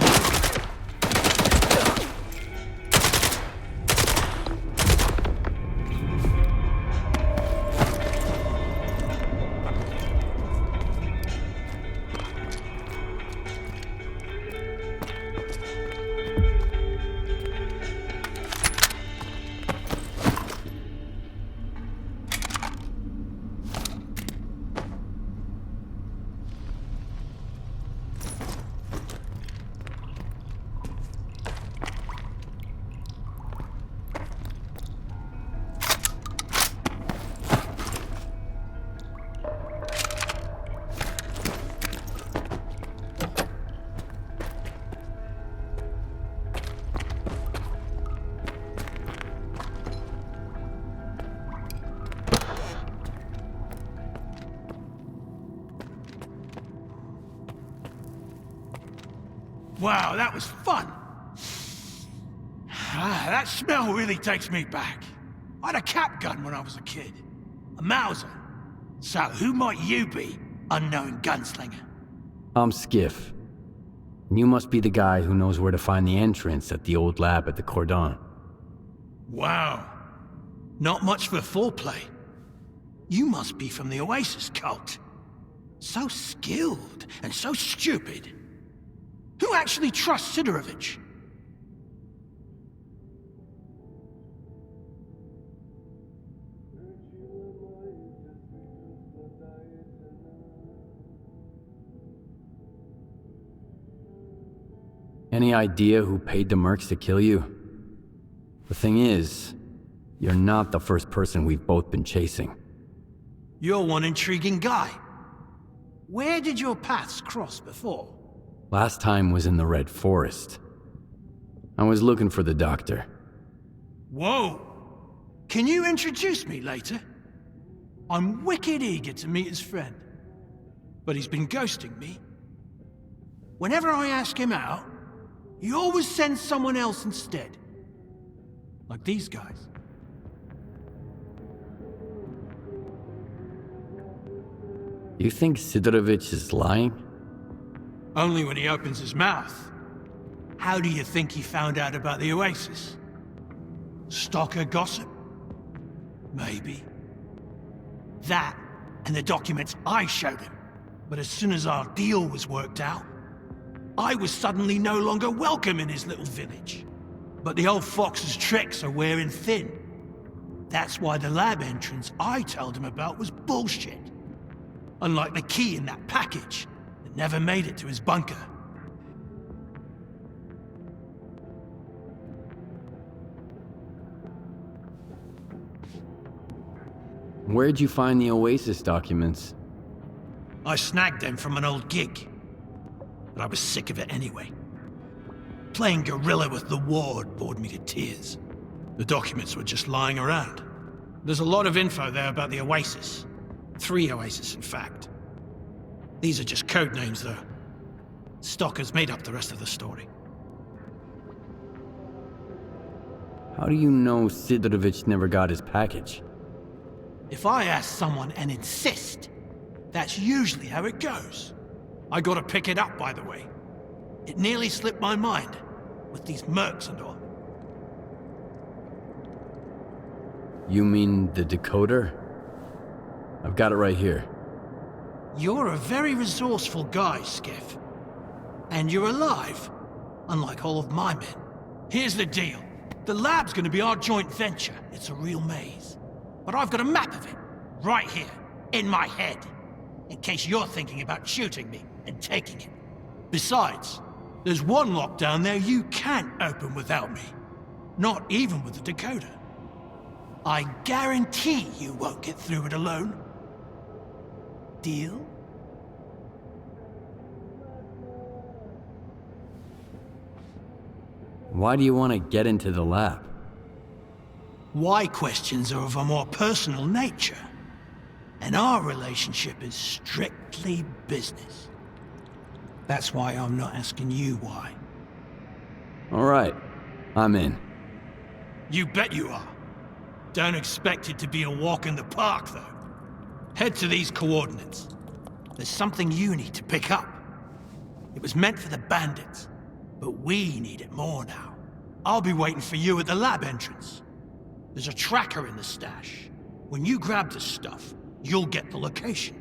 Wow, that was fun. That smell really takes me back. I had a cap gun when I was a kid. A Mauser. So who might you be, unknown gunslinger? I'm Skiff. And you must be the guy who knows where to find the entrance at the old lab at the Cordon. Wow. Not much for foreplay. You must be from the Oasis cult. So skilled and so stupid. Who actually trusts Sidorovich? Any idea who paid the mercs to kill you? The thing is, you're not the first person we've both been chasing. You're one intriguing guy. Where did your paths cross before? Last time was in the Red Forest. I was looking for the doctor. Whoa! Can you introduce me later? I'm wicked eager to meet his friend. But he's been ghosting me. Whenever I ask him out, he always sends someone else instead. Like these guys. You think Sidorovich is lying? Only when he opens his mouth. How do you think he found out about the Oasis? Stalker gossip? Maybe. That, and the documents I showed him. But as soon as our deal was worked out, I was suddenly no longer welcome in his little village. But the old fox's tricks are wearing thin. That's why the lab entrance I told him about was bullshit. Unlike the key in that package that never made it to his bunker. Where'd you find the Oasis documents? I snagged them from an old gig. But I was sick of it anyway. Playing gorilla with the ward bored me to tears. The documents were just lying around. There's a lot of info there about the Oasis. 3 Oasis, in fact. These are just code names, though. Stalker's made up the rest of the story. How do you know Sidorovich never got his package? If I ask someone and insist, that's usually how it goes. I gotta pick it up, by the way. It nearly slipped my mind, with these mercs and all. You mean the decoder? I've got it right here. You're a very resourceful guy, Skiff. And you're alive, unlike all of my men. Here's the deal. The lab's gonna be our joint venture. It's a real maze. But I've got a map of it, right here, in my head. In case you're thinking about shooting me and taking it. Besides, there's one lock down there you can't open without me. Not even with the decoder. I guarantee you won't get through it alone. Deal? Why do you want to get into the lab? Why questions are of a more personal nature. And our relationship is strictly business. That's why I'm not asking you why. All right, I'm in. You bet you are. Don't expect it to be a walk in the park, though. Head to these coordinates. There's something you need to pick up. It was meant for the bandits, but we need it more now. I'll be waiting for you at the lab entrance. There's a tracker in the stash. When you grab the stuff, you'll get the location.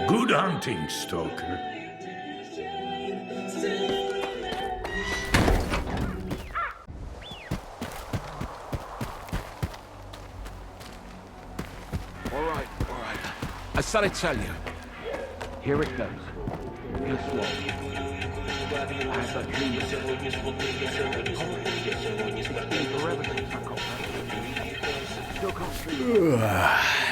Good hunting, Stalker. All right. I said I tell you. Here it goes. Guess what? I had that dream. It's been forever since I got that. Still can't sleep.